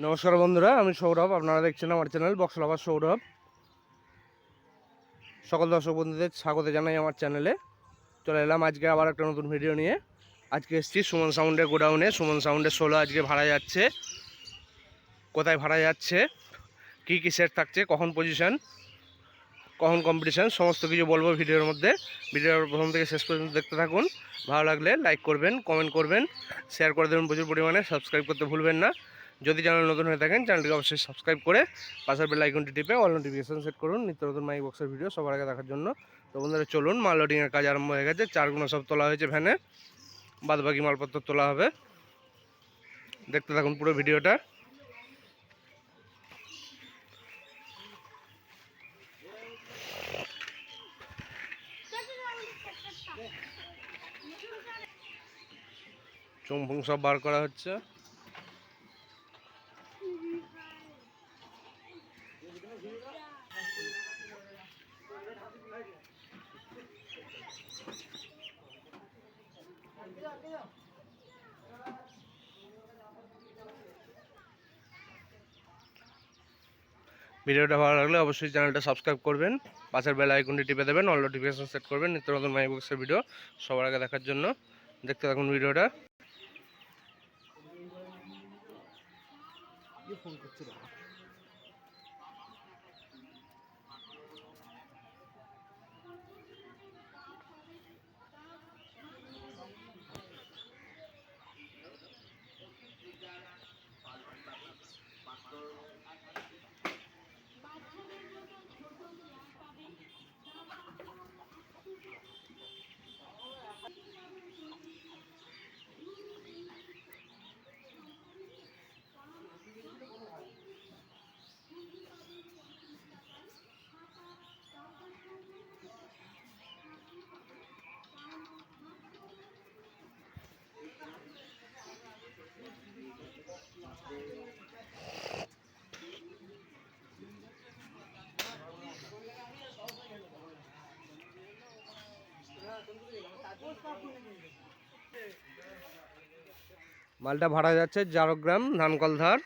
নমস্কার বন্ধুরা, আমি সৌরভ। আপনারা দেখছেন আমার চ্যানেল বক্স লাভার সৌরভ। সকল দর্শক বন্ধুদের স্বাগত জানাই আমার চ্যানেলে। চলে এলাম আজকে আবার একটা নতুন ভিডিও নিয়ে। আজকে এসেছি সুমন সাউন্ডের গোডাউনে। সুমন সাউন্ডের 16 আজকে ভাড়া যাচ্ছে, কোথায় ভাড়া যাচ্ছে, কী কী সেট থাকছে, কখন পজিশন, কখন কম্পিটিশান, সমস্ত কিছু বলবো ভিডিওর মধ্যে। ভিডিওর প্রথম থেকে শেষ পর্যন্ত দেখতে থাকুন। ভালো লাগলে লাইক করবেন, কমেন্ট করবেন, শেয়ার করে দেবেন প্রচুর পরিমাণে। সাবস্ক্রাইব করতে ভুলবেন না। যদি চ্যানেল নতুন হয়ে থাকেন চ্যানেলটিকে অবশ্যই সাবস্ক্রাইব করে পাশের বেল আইকনটি টিপে অল নোটিফিকেশন সেট করুন নিত্য নতুন মাইক বক্সের ভিডিও সবার আগে দেখার জন্য। তো বন্ধুরা চলুন, মাল লোডিংয়ের কাজ আরম্ভ হয়ে গেছে। চারগুলো সব তোলা হয়েছে ভ্যানে, বাদবাকি মালপত্র তোলা হবে। দেখতে থাকুন পুরো ভিডিওটা। চুমফুং সব বার করা হচ্ছে। ভিডিওটা ভালো লাগলে অবশ্যই চ্যানেলটা সাবস্ক্রাইব করবেন, পাশের বেল আইকনটি টিপে দেবেন, অল নোটিফিকেশন সেট করবেন নিত্য নতুন মাইক বক্সের ভিডিও সবার আগে দেখার জন্য। দেখতে থাকুন ভিডিওটা। মালটা ভাড়া যাচ্ছে ঝাড়গ্রাম ধানকলধার।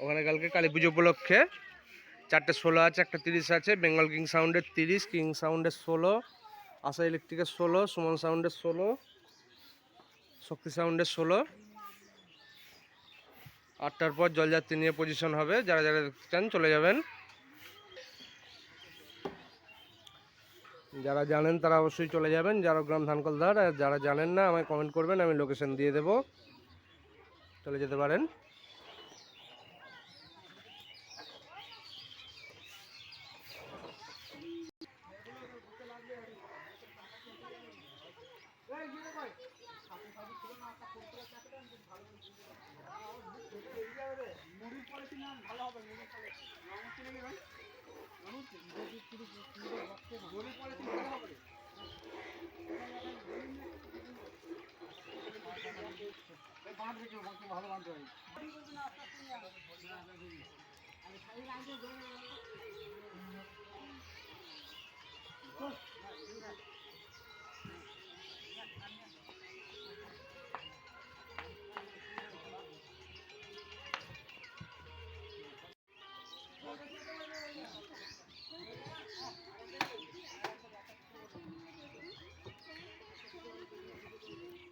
ওখানে কালকে কালী পুজো উপলক্ষে 4টে 16 আছে, একটা 30 আছে। বেঙ্গল কিং সাউন্ডের 30, কিং সাউন্ডের 16, আশা ইলেকট্রিকের 16, সুমন সাউন্ডের 16, শক্তি সাউন্ডের 16। 8টার পর জলযাত্রী নিয়ে পজিশন হবে। যারা যারা দেখতে চান চলে যাবেন। যারা জানেন তারা অবশ্যই চলে যাবেন ঝাড়গ্রাম ধানকলধার। আর যারা জানেন না আমায় কমেন্ট করবেন, আমি লোকেশন দিয়ে দেবো, চলে যেতে পারেন।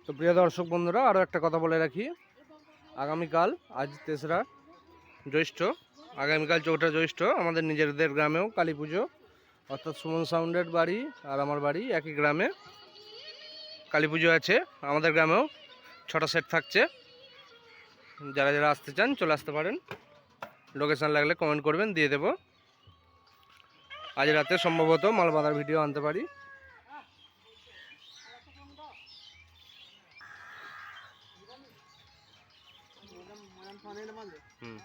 তো প্রিয় দর্শক বন্ধুরা, আরও একটা কথা বলে রাখি। আগামীকাল, আজ 3রা জ্যৈষ্ঠ, আগামীকাল 4ঠা জ্যৈষ্ঠ আমাদের নিজেদের গ্রামেও কালী পুজো। অর্থাৎ সুমন সাউন্ডের বাড়ি আর আমার বাড়ি একই গ্রামে কালী পুজো আছে। আমাদের গ্রামেও 6টা সেট থাকছে। যারা যারা আসতে চান চলে আসতে পারেন। লোকেশান লাগলে কমেন্ট করবেন, দিয়ে দেবো। আজ রাতে সম্ভবত মাল বাঁধার ভিডিও আনতে পারি। হুম।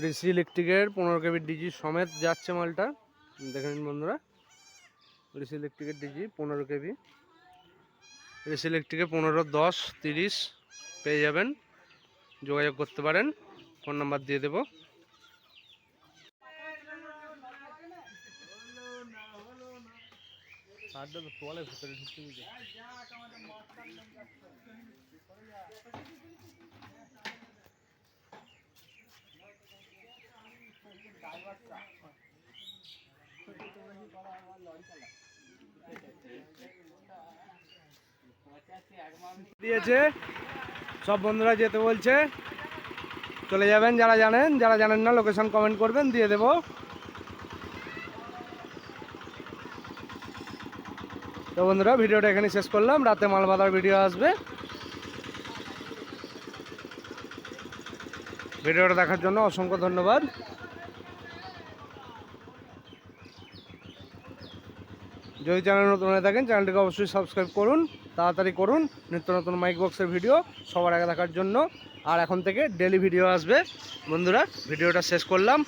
ঋষি ইলেকট্রিকের 15 কেবি ডিজি সমেত যাচ্ছে মালটা, দেখে নিন বন্ধুরা। ঋষি ইলেকট্রিকের ডিজি 15 কেবি, ঋষি ইলেকট্রিকে 15, 10, 30 পেয়ে যাবেন। যোগাযোগ করতে পারেন, ফোন নাম্বার দিয়ে দেবো। দিয়েছে সব বন্ধুরা যেতে বলছে, চলে যাবেন যারা জানেন, যারা জানেন না লোকেশন কমেন্ট করবেন, দিয়ে দেবো। তো বন্ধুরা ভিডিওটা এখানে শেষ করলাম, রাতে মাল বাঁধার ভিডিও আসবে। ভিডিওটা দেখার জন্য অসংখ্য ধন্যবাদ। যদি চ্যানেল নতুন হয়ে থাকেন চ্যানেলটিকে অবশ্যই সাবস্ক্রাইব করুন, তাড়াতাড়ি করুন। নিত্য নতুন মাইক বক্সের ভিডিও সবার আগে দেখার জন্য। আর এখন থেকে ডেলি ভিডিও আসবে। বন্ধুরা ভিডিওটা শেষ করলাম।